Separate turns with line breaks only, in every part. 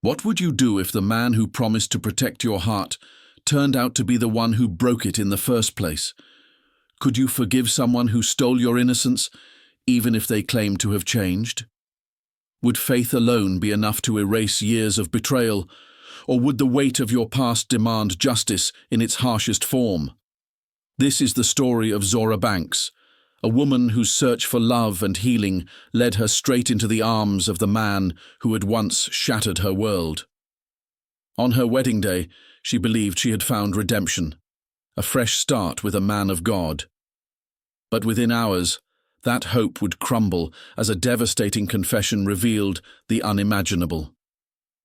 What would you do if the man who promised to protect your heart turned out to be the one who broke it in the first place? Could you forgive someone who stole your innocence, even if they claim to have changed? Would faith alone be enough to erase years of betrayal, or would the weight of your past demand justice in its harshest form? This is the story of Zora Banks, a woman whose search for love and healing led her straight into the arms of the man who had once shattered her world. On her wedding day, she believed she had found redemption, a fresh start with a man of God. But within hours, that hope would crumble as a devastating confession revealed the unimaginable.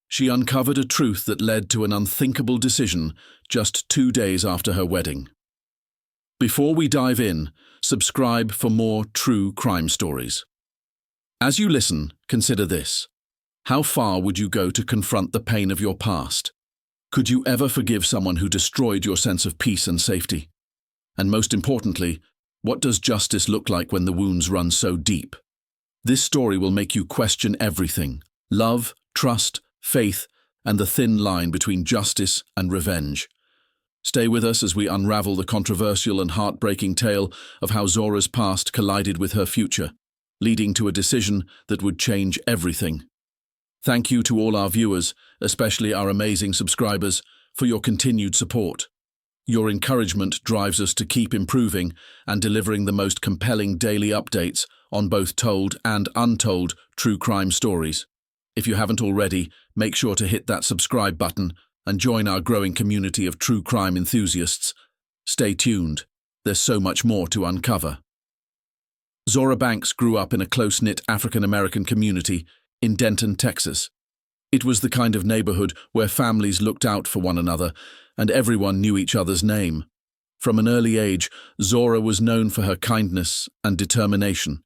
She uncovered a truth that led to an unthinkable decision just 2 days after her wedding. Before we dive in, subscribe for more true crime stories. As you listen, consider this. How far would you go to confront the pain of your past? Could you ever forgive someone who destroyed your sense of peace and safety? And most importantly, what does justice look like when the wounds run so deep? This story will make you question everything: love, trust, faith, and the thin line between justice and revenge. Stay with us as we unravel the controversial and heartbreaking tale of how Zora's past collided with her future, leading to a decision that would change everything. Thank you to all our viewers, especially our amazing subscribers, for your continued support. Your encouragement drives us to keep improving and delivering the most compelling daily updates on both told and untold true crime stories. If you haven't already, make sure to hit that subscribe button and join our growing community of true crime enthusiasts. Stay tuned, there's so much more to uncover. Zora Banks grew up in a close-knit African-American community in Denton, Texas. It was the kind of neighborhood where families looked out for one another and everyone knew each other's name. From an early age, Zora was known for her kindness and determination.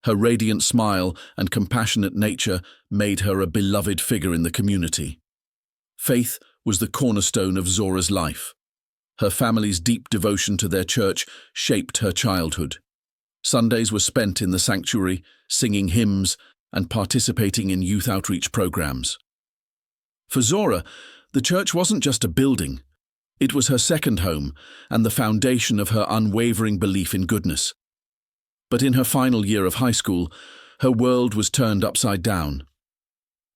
Her radiant smile and compassionate nature made her a beloved figure in the community. Faith was the cornerstone of Zora's life. Her family's deep devotion to their church shaped her childhood. Sundays were spent in the sanctuary, singing hymns and participating in youth outreach programs. For Zora, the church wasn't just a building. It was her second home and the foundation of her unwavering belief in goodness. But in her final year of high school, her world was turned upside down.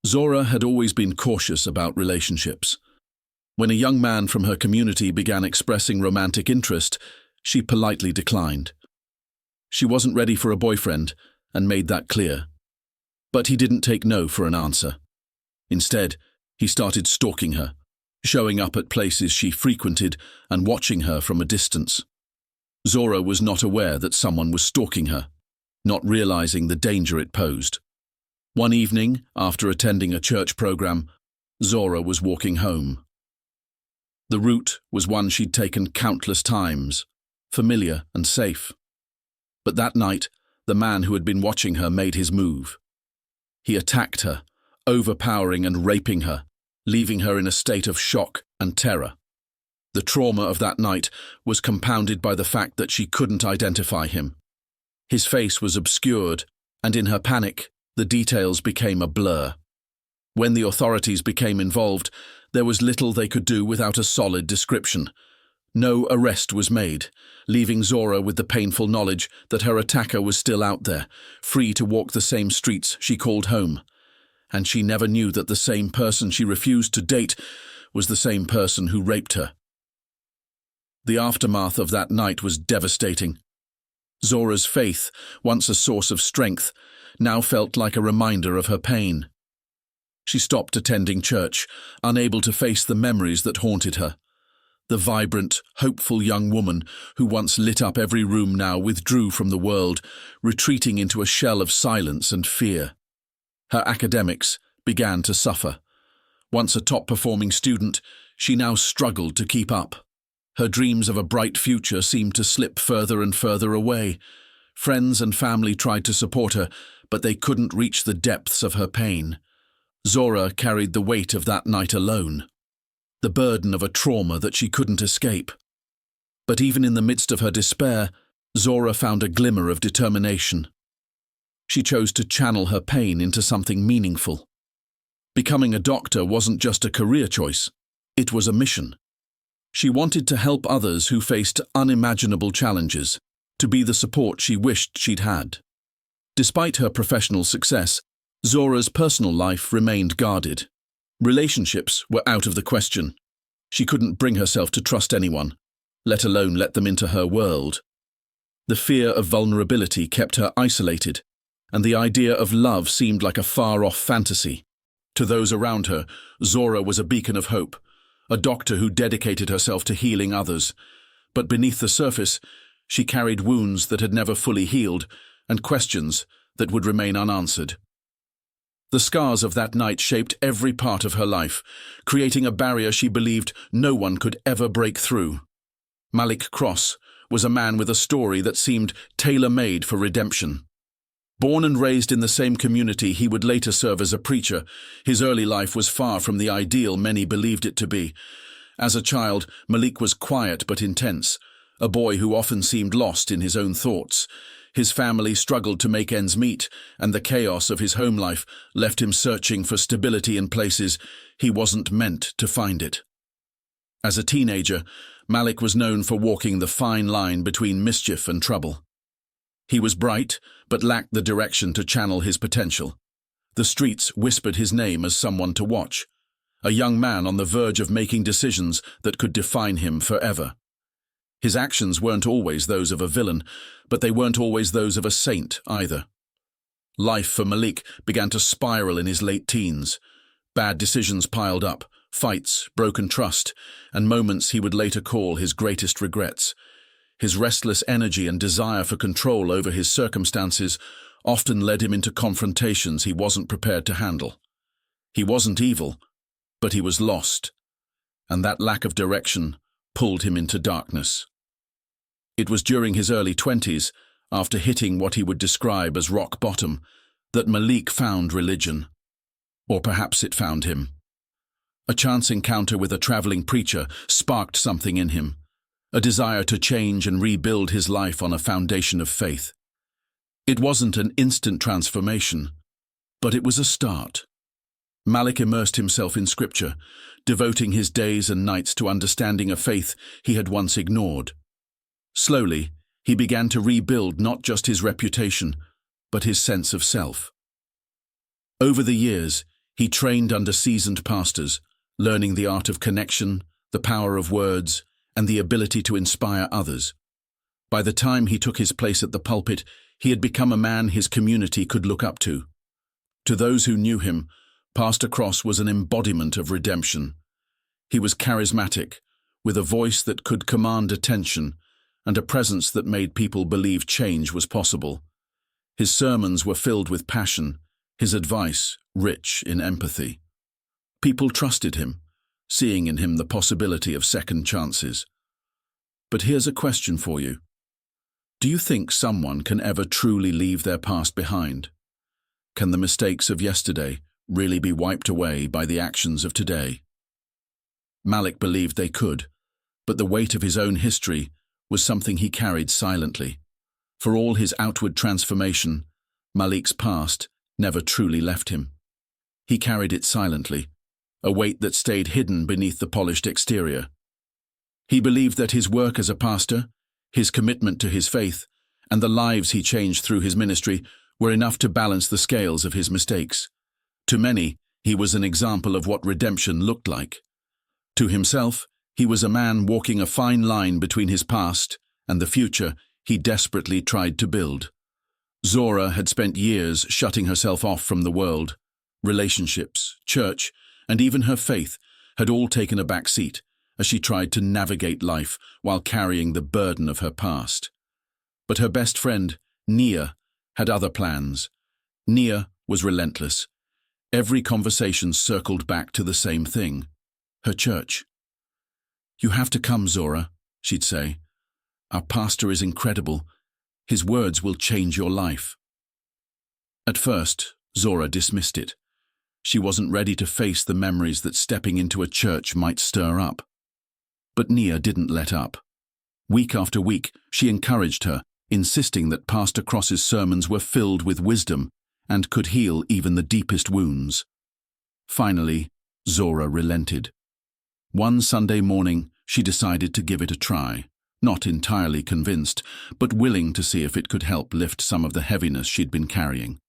Zora had always been cautious about relationships. When a young man from her community began expressing romantic interest, she politely declined. She wasn't ready for a boyfriend and made that clear. But he didn't take no for an answer. Instead, he started stalking her, showing up at places she frequented and watching her from a distance. Zora was not aware that someone was stalking her, not realizing the danger it posed. One evening, after attending a church program, Zora was walking home. The route was one she'd taken countless times, familiar and safe. But that night, the man who had been watching her made his move. He attacked her, overpowering and raping her, leaving her in a state of shock and terror. The trauma of that night was compounded by the fact that she couldn't identify him. His face was obscured, and in her panic, the details became a blur. When the authorities became involved, there was little they could do without a solid description. No arrest was made, leaving Zora with the painful knowledge that her attacker was still out there, free to walk the same streets she called home. And she never knew that the same person she refused to date was the same person who raped her. The aftermath of that night was devastating. Zora's faith, once a source of strength, now felt like a reminder of her pain. She stopped attending church, unable to face the memories that haunted her. The vibrant, hopeful young woman who once lit up every room now withdrew from the world, retreating into a shell of silence and fear. Her academics began to suffer. Once a top-performing student, she now struggled to keep up. Her dreams of a bright future seemed to slip further and further away. Friends and family tried to support her, but they couldn't reach the depths of her pain. Zora carried the weight of that night alone, the burden of a trauma that she couldn't escape. But even in the midst of her despair, Zora found a glimmer of determination. She chose to channel her pain into something meaningful. Becoming a doctor wasn't just a career choice, it was a mission. She wanted to help others who faced unimaginable challenges, to be the support she wished she'd had. Despite her professional success, Zora's personal life remained guarded. Relationships were out of the question. She couldn't bring herself to trust anyone, let alone let them into her world. The fear of vulnerability kept her isolated, and the idea of love seemed like a far-off fantasy. To those around her, Zora was a beacon of hope, a doctor who dedicated herself to healing others. But beneath the surface, she carried wounds that had never fully healed and questions that would remain unanswered. The scars of that night shaped every part of her life, creating a barrier she believed no one could ever break through. Malik Cross was a man with a story that seemed tailor-made for redemption. Born and raised in the same community he would later serve as a preacher, his early life was far from the ideal many believed it to be. As a child, Malik was quiet but intense, a boy who often seemed lost in his own thoughts. His family struggled to make ends meet, and the chaos of his home life left him searching for stability in places he wasn't meant to find it. As a teenager, Malik was known for walking the fine line between mischief and trouble. He was bright, but lacked the direction to channel his potential. The streets whispered his name as someone to watch, a young man on the verge of making decisions that could define him forever. His actions weren't always those of a villain, but they weren't always those of a saint either. Life for Malik began to spiral in his late teens. Bad decisions piled up, fights, broken trust, and moments he would later call his greatest regrets. His restless energy and desire for control over his circumstances often led him into confrontations he wasn't prepared to handle. He wasn't evil, but he was lost, and that lack of direction pulled him into darkness. It was during his early 20s, after hitting what he would describe as rock bottom, that Malik found religion. Or perhaps it found him. A chance encounter with a traveling preacher sparked something in him, a desire to change and rebuild his life on a foundation of faith. It wasn't an instant transformation, but it was a start. Malik immersed himself in scripture, devoting his days and nights to understanding a faith he had once ignored. Slowly, he began to rebuild not just his reputation, but his sense of self. Over the years, he trained under seasoned pastors, learning the art of connection, the power of words, and the ability to inspire others. By the time he took his place at the pulpit, he had become a man his community could look up to. To those who knew him, Pastor Cross was an embodiment of redemption. He was charismatic, with a voice that could command attention, and a presence that made people believe change was possible. His sermons were filled with passion, his advice rich in empathy. People trusted him, seeing in him the possibility of second chances. But here's a question for you. Do you think someone can ever truly leave their past behind? Can the mistakes of yesterday really be wiped away by the actions of today? Malik believed they could, but the weight of his own history was something he carried silently. For all his outward transformation, Malik's past never truly left him. He carried it silently, a weight that stayed hidden beneath the polished exterior. He believed that his work as a pastor, his commitment to his faith, and the lives he changed through his ministry were enough to balance the scales of his mistakes. To many, he was an example of what redemption looked like. To himself, he was a man walking a fine line between his past and the future he desperately tried to build. Zora had spent years shutting herself off from the world. Relationships, church, and even her faith had all taken a back seat as she tried to navigate life while carrying the burden of her past. But her best friend, Nia, had other plans. Nia was relentless. Every conversation circled back to the same thing: her church. "You have to come, Zora," she'd say. "Our pastor is incredible. His words will change your life." At first, Zora dismissed it. She wasn't ready to face the memories that stepping into a church might stir up. But Nia didn't let up. Week after week, she encouraged her, insisting that Pastor Cross's sermons were filled with wisdom and could heal even the deepest wounds. Finally, Zora relented. One Sunday morning, she decided to give it a try, not entirely convinced, but willing to see if it could help lift some of the heaviness she'd been carrying.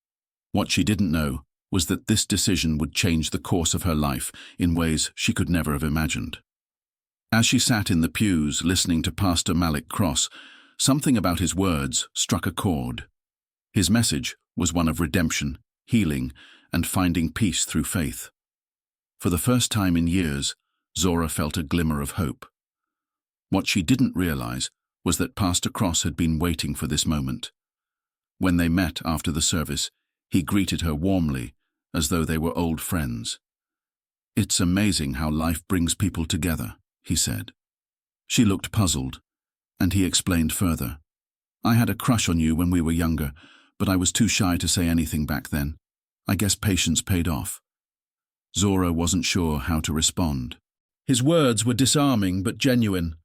What she didn't know was that this decision would change the course of her life in ways she could never have imagined. As she sat in the pews listening to Pastor Malik Cross, something about his words struck a chord. His message was one of redemption, healing, and finding peace through faith. For the first time in years, Zora felt a glimmer of hope. What she didn't realize was that Pastor Cross had been waiting for this moment. When they met after the service, he greeted her warmly, as though they were old friends. "It's amazing how life brings people together," he said. She looked puzzled, and he explained further. "I had a crush on you when we were younger, but I was too shy to say anything back then. I guess patience paid off." Zora wasn't sure how to respond. His words were disarming but genuine.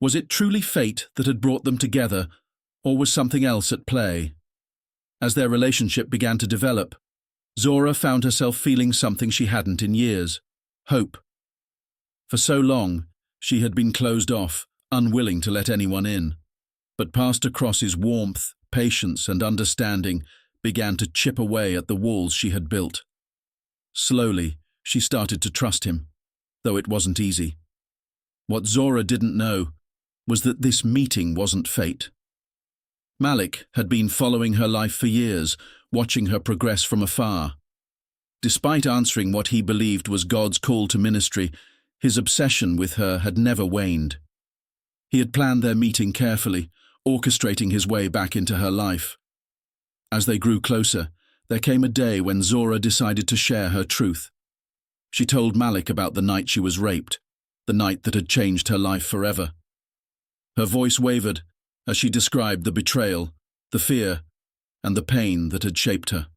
Was it truly fate that had brought them together, or was something else at play? As their relationship began to develop, Zora found herself feeling something she hadn't in years: hope. For so long, she had been closed off, unwilling to let anyone in. But Pastor Cross's warmth, patience, and understanding began to chip away at the walls she had built. Slowly, she started to trust him, though it wasn't easy. What Zora didn't know was that this meeting wasn't fate. Malik had been following her life for years, watching her progress from afar. Despite answering what he believed was God's call to ministry, his obsession with her had never waned. He had planned their meeting carefully, orchestrating his way back into her life. As they grew closer, there came a day when Zora decided to share her truth. She told Malik about the night she was raped, the night that had changed her life forever. Her voice wavered as she described the betrayal, the fear, and the pain that had shaped her.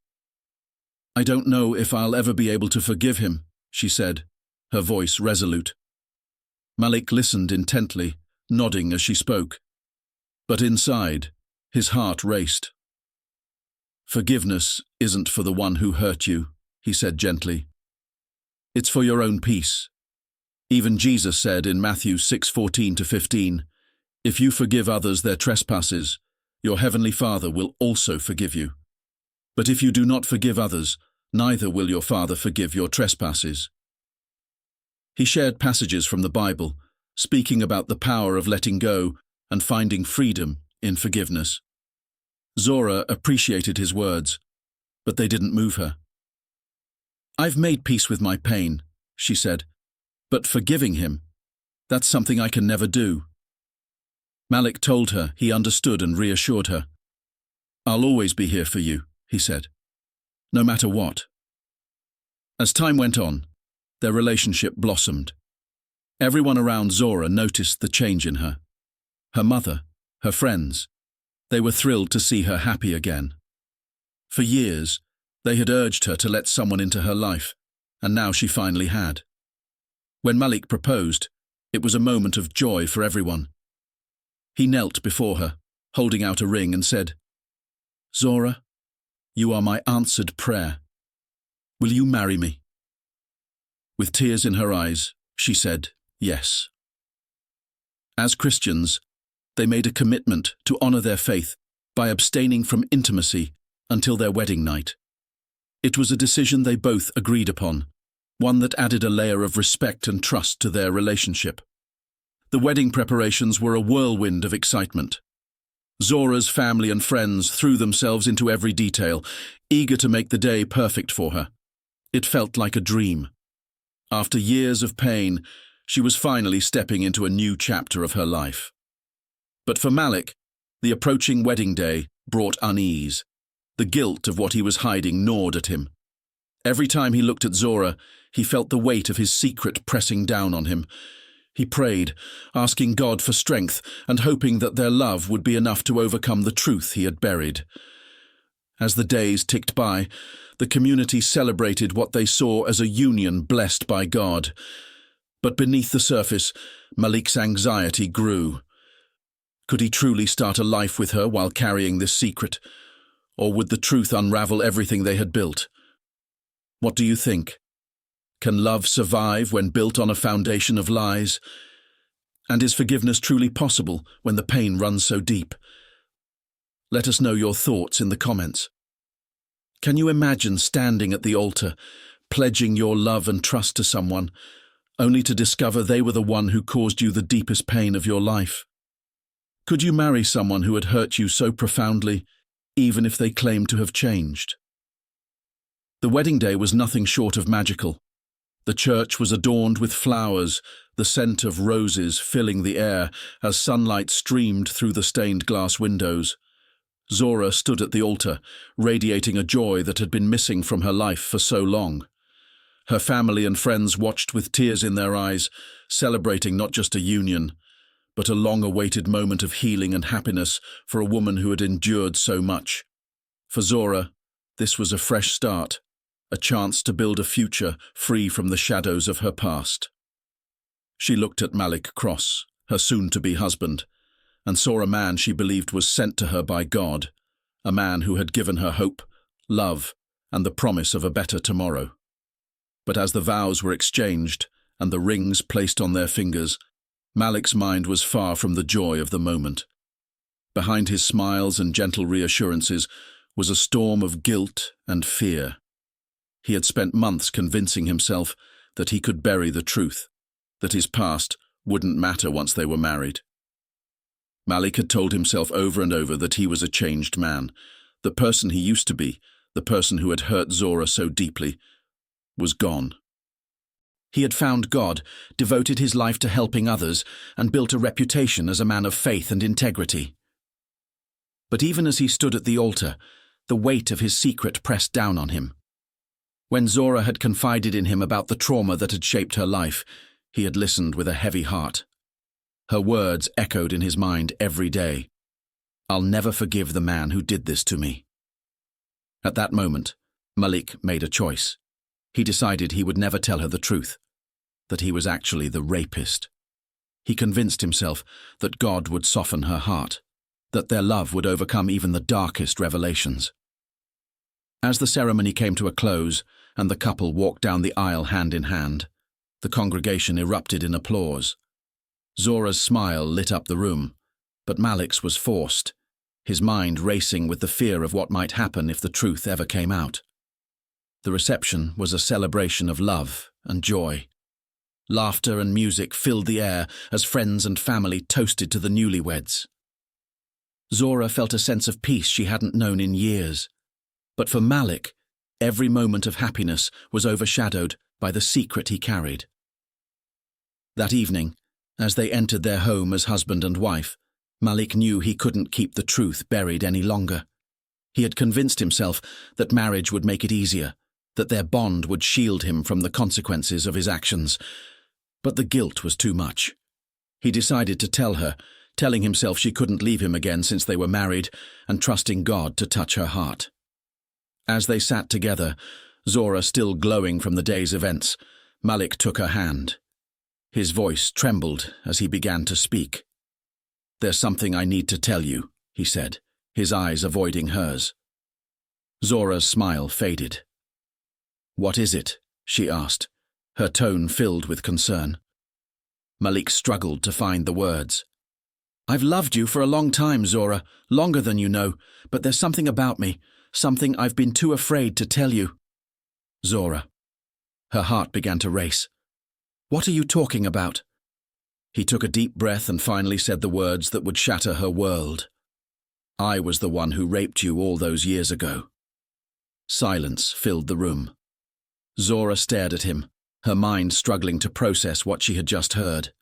"I don't know if I'll ever be able to forgive him," she said, her voice resolute. Malik listened intently, nodding as she spoke. But inside, his heart raced. "Forgiveness isn't for the one who hurt you," he said gently. "It's for your own peace. Even Jesus said in Matthew 6:14-15, 'If you forgive others their trespasses, your heavenly Father will also forgive you. But if you do not forgive others, neither will your Father forgive your trespasses.'" He shared passages from the Bible, speaking about the power of letting go and finding freedom in forgiveness. Zora appreciated his words, but they didn't move her. "I've made peace with my pain," she said, "but forgiving him, that's something I can never do." Malik told her he understood and reassured her. "I'll always be here for you," he said, "no matter what." As time went on, their relationship blossomed. Everyone around Zora noticed the change in her. Her mother, her friends, they were thrilled to see her happy again. For years, they had urged her to let someone into her life, and now she finally had. When Malik proposed, it was a moment of joy for everyone. He knelt before her, holding out a ring, and said, "Zora, you are my answered prayer. Will you marry me?" With tears in her eyes, she said, "Yes." As Christians, they made a commitment to honor their faith by abstaining from intimacy until their wedding night. It was a decision they both agreed upon, one that added a layer of respect and trust to their relationship. The wedding preparations were a whirlwind of excitement. Zora's family and friends threw themselves into every detail, eager to make the day perfect for her. It felt like a dream. After years of pain, she was finally stepping into a new chapter of her life. But for Malik, the approaching wedding day brought unease. The guilt of what he was hiding gnawed at him. Every time he looked at Zora, he felt the weight of his secret pressing down on him. He prayed, asking God for strength and hoping that their love would be enough to overcome the truth he had buried. As the days ticked by, the community celebrated what they saw as a union blessed by God. But beneath the surface, Malik's anxiety grew. Could he truly start a life with her while carrying this secret? Or would the truth unravel everything they had built? "What do you think?" Can love survive when built on a foundation of lies? And is forgiveness truly possible when the pain runs so deep? Let us know your thoughts in the comments. Can you imagine standing at the altar, pledging your love and trust to someone, only to discover they were the one who caused you the deepest pain of your life? Could you marry someone who had hurt you so profoundly, even if they claimed to have changed? The wedding day was nothing short of magical. The church was adorned with flowers, the scent of roses filling the air as sunlight streamed through the stained glass windows. Zora stood at the altar, radiating a joy that had been missing from her life for so long. Her family and friends watched with tears in their eyes, celebrating not just a union, but a long-awaited moment of healing and happiness for a woman who had endured so much. For Zora, this was a fresh start, a chance to build a future free from the shadows of her past. She looked at Malik Cross, her soon-to-be husband, and saw a man she believed was sent to her by God, a man who had given her hope, love, and the promise of a better tomorrow. But as the vows were exchanged and the rings placed on their fingers, Malik's mind was far from the joy of the moment. Behind his smiles and gentle reassurances was a storm of guilt and fear. He had spent months convincing himself that he could bury the truth, that his past wouldn't matter once they were married. Malik had told himself over and over that he was a changed man. The person he used to be, the person who had hurt Zora so deeply, was gone. He had found God, devoted his life to helping others, and built a reputation as a man of faith and integrity. But even as he stood at the altar, the weight of his secret pressed down on him. When Zora had confided in him about the trauma that had shaped her life, he had listened with a heavy heart. Her words echoed in his mind every day. "I'll never forgive the man who did this to me." At that moment, Malik made a choice. He decided he would never tell her the truth, that he was actually the rapist. He convinced himself that God would soften her heart, that their love would overcome even the darkest revelations. As the ceremony came to a close and the couple walked down the aisle hand in hand, the congregation erupted in applause. Zora's smile lit up the room, but Malik's was forced, his mind racing with the fear of what might happen if the truth ever came out. The reception was a celebration of love and joy. Laughter and music filled the air as friends and family toasted to the newlyweds. Zora felt a sense of peace she hadn't known in years. But for Malik, every moment of happiness was overshadowed by the secret he carried. That evening, as they entered their home as husband and wife, Malik knew he couldn't keep the truth buried any longer. He had convinced himself that marriage would make it easier, that their bond would shield him from the consequences of his actions. But the guilt was too much. He decided to tell her, telling himself she couldn't leave him again since they were married, and trusting God to touch her heart. As they sat together, Zora still glowing from the day's events, Malik took her hand. His voice trembled as he began to speak. "There's something I need to tell you," he said, his eyes avoiding hers. Zora's smile faded. "What is it?" she asked, her tone filled with concern. Malik struggled to find the words. "I've loved you for a long time, Zora, longer than you know, but there's something about me, something I've been too afraid to tell you." "Zora." Her heart began to race. "What are you talking about?" He took a deep breath and finally said the words that would shatter her world. "I was the one who raped you all those years ago." Silence filled the room. Zora stared at him, her mind struggling to process what she had just heard.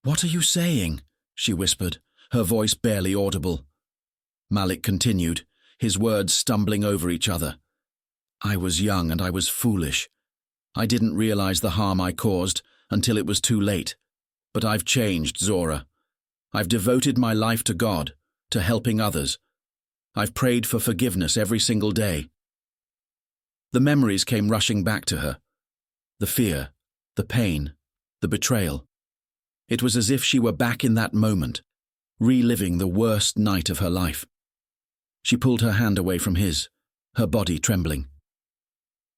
"What are you saying?" she whispered, her voice barely audible. Malik continued, his words stumbling over each other. "I was young and I was foolish. I didn't realize the harm I caused until it was too late. But I've changed, Zora. I've devoted my life to God, to helping others. I've prayed for forgiveness every single day." The memories came rushing back to her. The fear, the pain, the betrayal. It was as if she were back in that moment, reliving the worst night of her life. She pulled her hand away from his, her body trembling.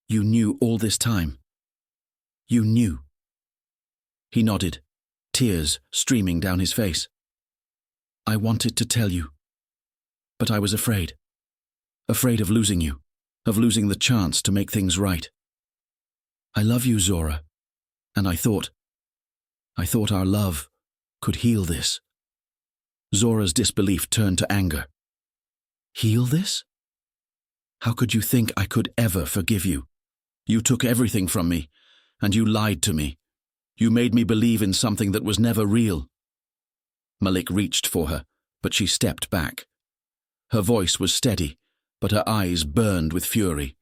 "You knew all this time?" You knew. He nodded, tears streaming down his face. I wanted to tell you, but I was afraid. Afraid of losing you, of losing the chance to make things right. I love you, Zora, and I thought our love could heal this. Zora's disbelief turned to anger. Heal this? How could you think I could ever forgive you? You took everything from me, and you lied to me. You made me believe in something that was never real. Malik reached for her, but she stepped back. Her voice was steady, but her eyes burned with fury.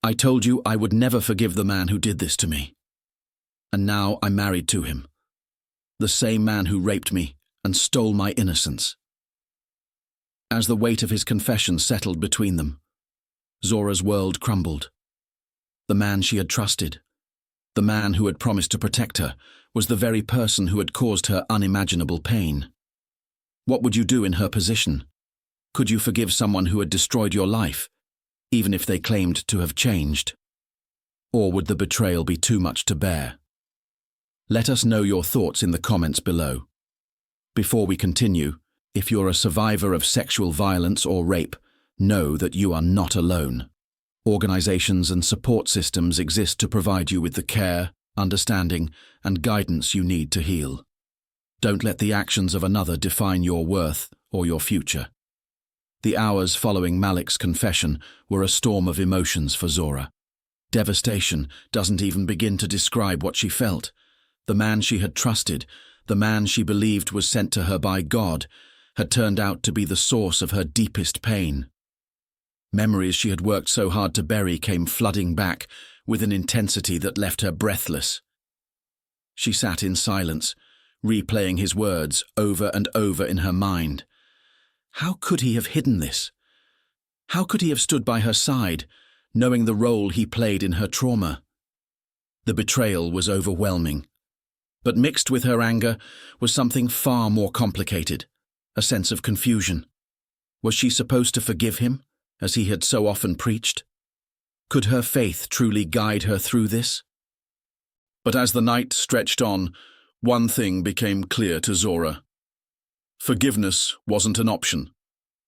I told you I would never forgive the man who did this to me. And now I'm married to him. The same man who raped me and stole my innocence. As the weight of his confession settled between them, Zora's world crumbled. The man she had trusted, the man who had promised to protect her, was the very person who had caused her unimaginable pain. What would you do in her position? Could you forgive someone who had destroyed your life, even if they claimed to have changed? Or would the betrayal be too much to bear? Let us know your thoughts in the comments below. Before we continue, if you're a survivor of sexual violence or rape, know that you are not alone. Organizations and support systems exist to provide you with the care, understanding, and guidance you need to heal. Don't let the actions of another define your worth or your future. The hours following Malik's confession were a storm of emotions for Zora. Devastation doesn't even begin to describe what she felt. The man she had trusted, the man she believed was sent to her by God, had turned out to be the source of her deepest pain. Memories she had worked so hard to bury came flooding back with an intensity that left her breathless. She sat in silence, replaying his words over and over in her mind. How could he have hidden this? How could he have stood by her side, knowing the role he played in her trauma? The betrayal was overwhelming. But mixed with her anger was something far more complicated, a sense of confusion. Was she supposed to forgive him, as he had so often preached? Could her faith truly guide her through this? But as the night stretched on, one thing became clear to Zora. Forgiveness wasn't an option.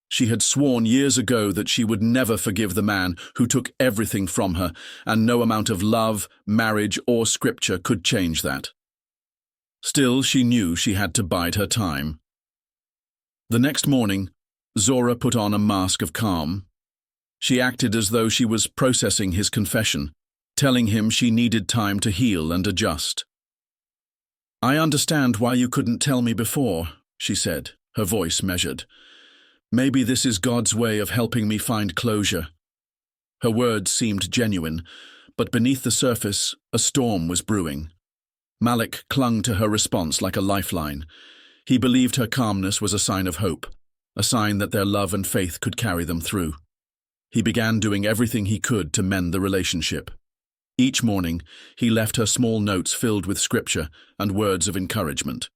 She had sworn years ago that she would never forgive the man who took everything from her, and no amount of love, marriage, or scripture could change that. Still, she knew she had to bide her time. The next morning, Zora put on a mask of calm. She acted as though she was processing his confession, telling him she needed time to heal and adjust. I understand why you couldn't tell me before, she said, her voice measured. Maybe this is God's way of helping me find closure. Her words seemed genuine, but beneath the surface, a storm was brewing. Malik clung to her response like a lifeline. He believed her calmness was a sign of hope, a sign that their love and faith could carry them through. He began doing everything he could to mend the relationship. Each morning, he left her small notes filled with scripture and words of encouragement.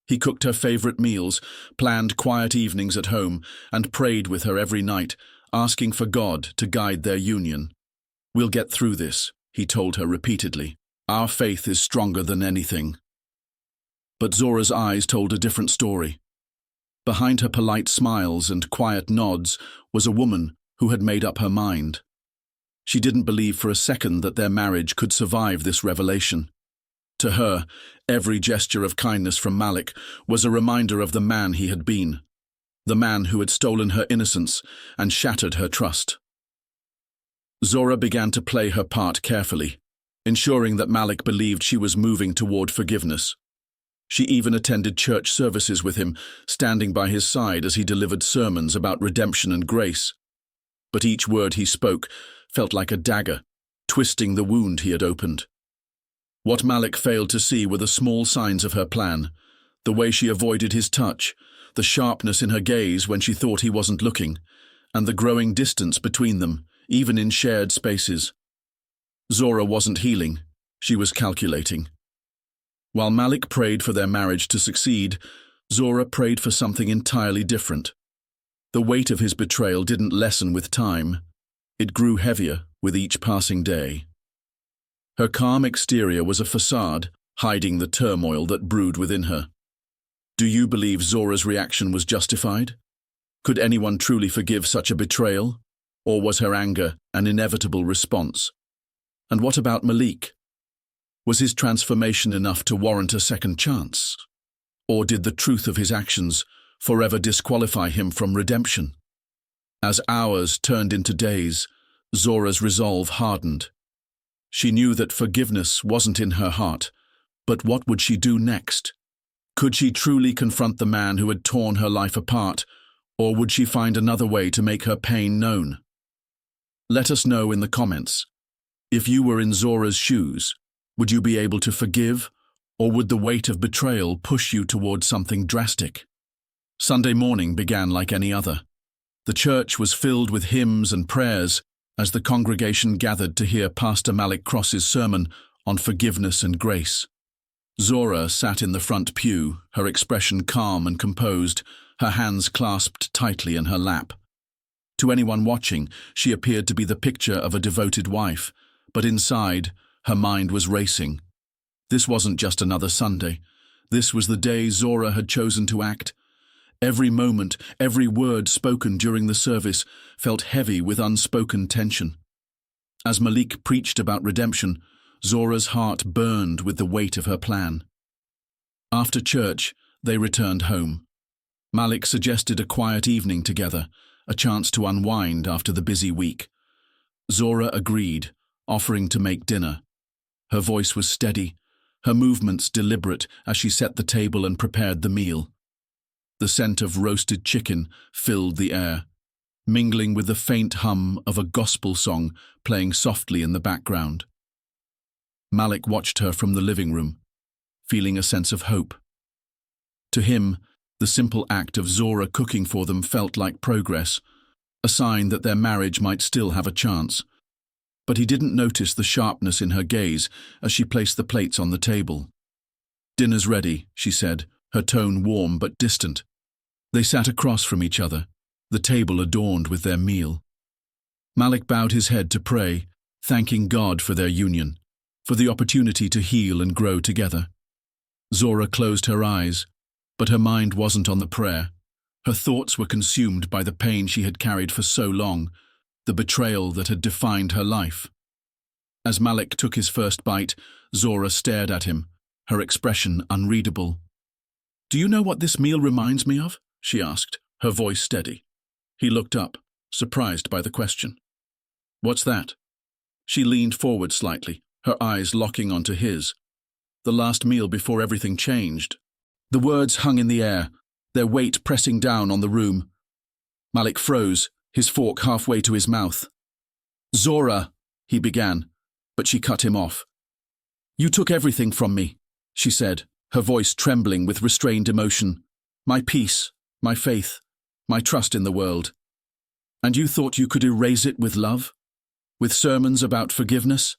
He cooked her favorite meals, planned quiet evenings at home, and prayed with her every night, asking for God to guide their union. We'll get through this, he told her repeatedly. Our faith is stronger than anything. But Zora's eyes told a different story. Behind her polite smiles and quiet nods was a woman who had made up her mind. She didn't believe for a second that their marriage could survive this revelation. To her, every gesture of kindness from Malik was a reminder of the man he had been, the man who had stolen her innocence and shattered her trust. Zora began to play her part carefully, ensuring that Malik believed she was moving toward forgiveness. She even attended church services with him, standing by his side as he delivered sermons about redemption and grace. But each word he spoke felt like a dagger, twisting the wound he had opened. What Malik failed to see were the small signs of her plan, the way she avoided his touch, the sharpness in her gaze when she thought he wasn't looking, and the growing distance between them, even in shared spaces. Zora wasn't healing, she was calculating. While Malik prayed for their marriage to succeed, Zora prayed for something entirely different. The weight of his betrayal didn't lessen with time. It grew heavier with each passing day. Her calm exterior was a facade, hiding the turmoil that brewed within her. Do you believe Zora's reaction was justified? Could anyone truly forgive such a betrayal? Or was her anger an inevitable response? And what about Malik? Was his transformation enough to warrant a second chance? Or did the truth of his actions forever disqualify him from redemption? As hours turned into days, Zora's resolve hardened. She knew that forgiveness wasn't in her heart, but what would she do next? Could she truly confront the man who had torn her life apart, or would she find another way to make her pain known? Let us know in the comments. If you were in Zora's shoes, would you be able to forgive, or would the weight of betrayal push you toward something drastic? Sunday morning began like any other. The church was filled with hymns and prayers as the congregation gathered to hear Pastor Malik Cross's sermon on forgiveness and grace. Zora sat in the front pew, her expression calm and composed, her hands clasped tightly in her lap. To anyone watching, she appeared to be the picture of a devoted wife, but inside, her mind was racing. This wasn't just another Sunday. This was the day Zora had chosen to act. Every moment, every word spoken during the service felt heavy with unspoken tension. As Malik preached about redemption, Zora's heart burned with the weight of her plan. After church, they returned home. Malik suggested a quiet evening together, a chance to unwind after the busy week. Zora agreed, offering to make dinner. Her voice was steady, her movements deliberate as she set the table and prepared the meal. The scent of roasted chicken filled the air, mingling with the faint hum of a gospel song playing softly in the background. Malik watched her from the living room, feeling a sense of hope. To him, the simple act of Zora cooking for them felt like progress, a sign that their marriage might still have a chance. But he didn't notice the sharpness in her gaze as she placed the plates on the table. "Dinner's ready," she said, her tone warm but distant. They sat across from each other, the table adorned with their meal. Malik bowed his head to pray, thanking God for their union, for the opportunity to heal and grow together. Zora closed her eyes, but her mind wasn't on the prayer. Her thoughts were consumed by the pain she had carried for so long, the betrayal that had defined her life. As Malik took his first bite, Zora stared at him, her expression unreadable. "Do you know what this meal reminds me of?" she asked, her voice steady. He looked up, surprised by the question. "What's that?" She leaned forward slightly, her eyes locking onto his. "The last meal before everything changed." The words hung in the air, their weight pressing down on the room. Malik froze, his fork halfway to his mouth. "Zora," he began, but she cut him off. "You took everything from me," she said, her voice trembling with restrained emotion. "My peace, my faith, my trust in the world. And you thought you could erase it with love? With sermons about forgiveness?"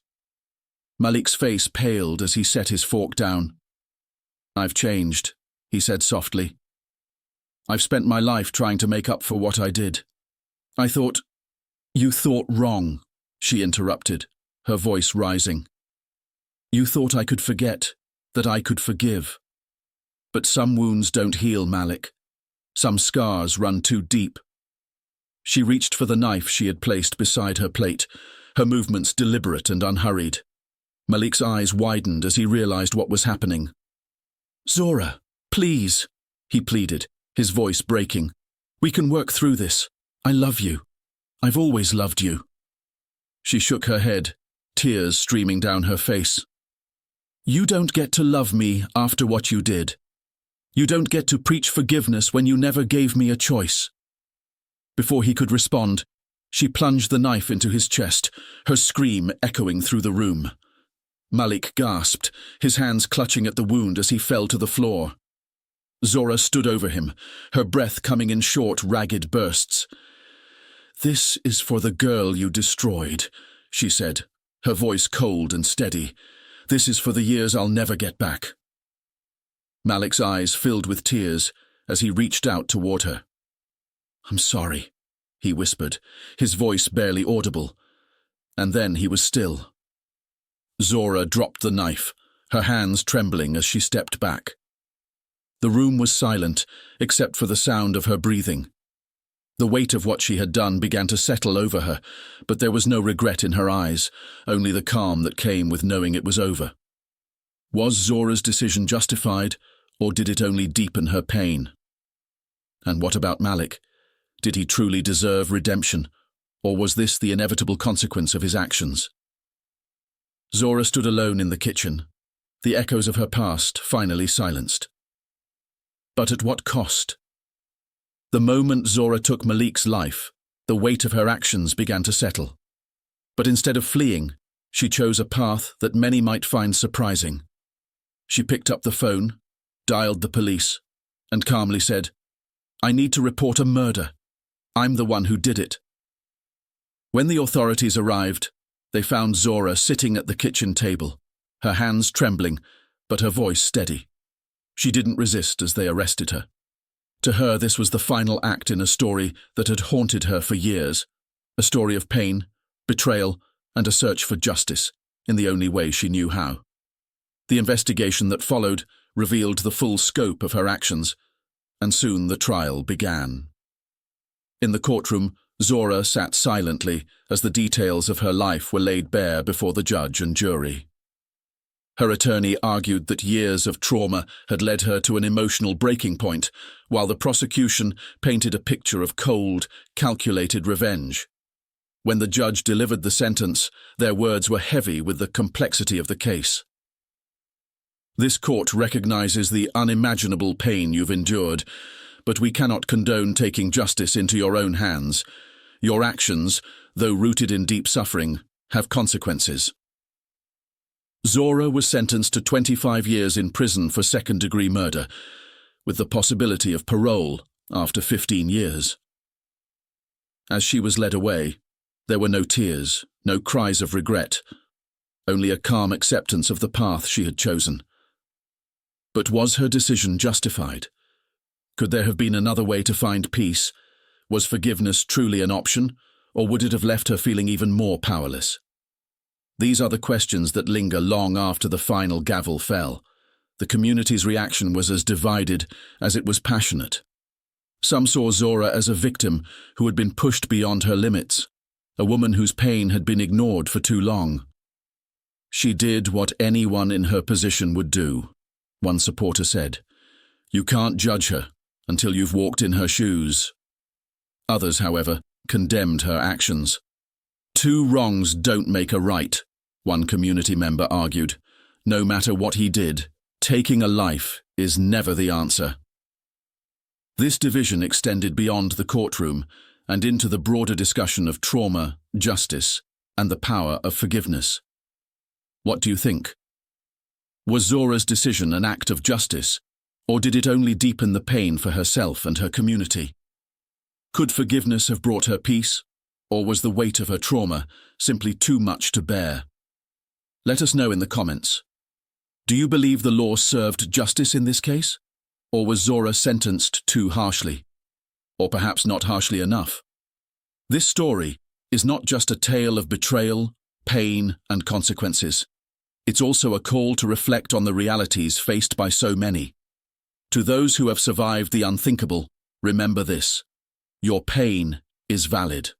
Malik's face paled as he set his fork down. "I've changed," he said softly. "I've spent my life trying to make up for what I did. I thought—" "You thought wrong," she interrupted, her voice rising. "You thought I could forget, that I could forgive. But some wounds don't heal, Malik. Some scars run too deep." She reached for the knife she had placed beside her plate, her movements deliberate and unhurried. Malik's eyes widened as he realized what was happening. "Zora, please," he pleaded, his voice breaking. "We can work through this. I love you. I've always loved you." She shook her head, tears streaming down her face. "You don't get to love me after what you did. You don't get to preach forgiveness when you never gave me a choice." Before he could respond, she plunged the knife into his chest, her scream echoing through the room. Malik gasped, his hands clutching at the wound as he fell to the floor. Zora stood over him, her breath coming in short, ragged bursts. "This is for the girl you destroyed," she said, her voice cold and steady. "This is for the years I'll never get back." Malik's eyes filled with tears as he reached out toward her. "I'm sorry," he whispered, his voice barely audible. And then he was still. Zora dropped the knife, her hands trembling as she stepped back. The room was silent, except for the sound of her breathing. The weight of what she had done began to settle over her, but there was no regret in her eyes, only the calm that came with knowing it was over. Was Zora's decision justified, or did it only deepen her pain? And what about Malik? Did he truly deserve redemption, or was this the inevitable consequence of his actions? Zora stood alone in the kitchen, the echoes of her past finally silenced. But at what cost? The moment Zora took Malik's life, the weight of her actions began to settle. But instead of fleeing, she chose a path that many might find surprising. She picked up the phone, dialed the police, and calmly said, "I need to report a murder. I'm the one who did it." When the authorities arrived, they found Zora sitting at the kitchen table, her hands trembling, but her voice steady. She didn't resist as they arrested her. To her, this was the final act in a story that had haunted her for years, a story of pain, betrayal, and a search for justice, in the only way she knew how. The investigation that followed revealed the full scope of her actions, and soon the trial began. In the courtroom, Zora sat silently as the details of her life were laid bare before the judge and jury. Her attorney argued that years of trauma had led her to an emotional breaking point, while the prosecution painted a picture of cold, calculated revenge. When the judge delivered the sentence, their words were heavy with the complexity of the case. "This court recognizes the unimaginable pain you've endured, but we cannot condone taking justice into your own hands. Your actions, though rooted in deep suffering, have consequences." Zora was sentenced to 25 years in prison for second-degree murder, with the possibility of parole after 15 years. As she was led away, there were no tears, no cries of regret, only a calm acceptance of the path she had chosen. But was her decision justified? Could there have been another way to find peace? Was forgiveness truly an option, or would it have left her feeling even more powerless? These are the questions that linger long after the final gavel fell. The community's reaction was as divided as it was passionate. Some saw Zora as a victim who had been pushed beyond her limits, a woman whose pain had been ignored for too long. "She did what anyone in her position would do," one supporter said. "You can't judge her until you've walked in her shoes." Others, however, condemned her actions. "Two wrongs don't make a right," one community member argued. "No matter what he did, taking a life is never the answer." This division extended beyond the courtroom and into the broader discussion of trauma, justice, and the power of forgiveness. What do you think? Was Zora's decision an act of justice, or did it only deepen the pain for herself and her community? Could forgiveness have brought her peace, or was the weight of her trauma simply too much to bear? Let us know in the comments. Do you believe the law served justice in this case? Or was Zora sentenced too harshly? Or perhaps not harshly enough? This story is not just a tale of betrayal, pain, and consequences. It's also a call to reflect on the realities faced by so many. To those who have survived the unthinkable, remember this: your pain is valid.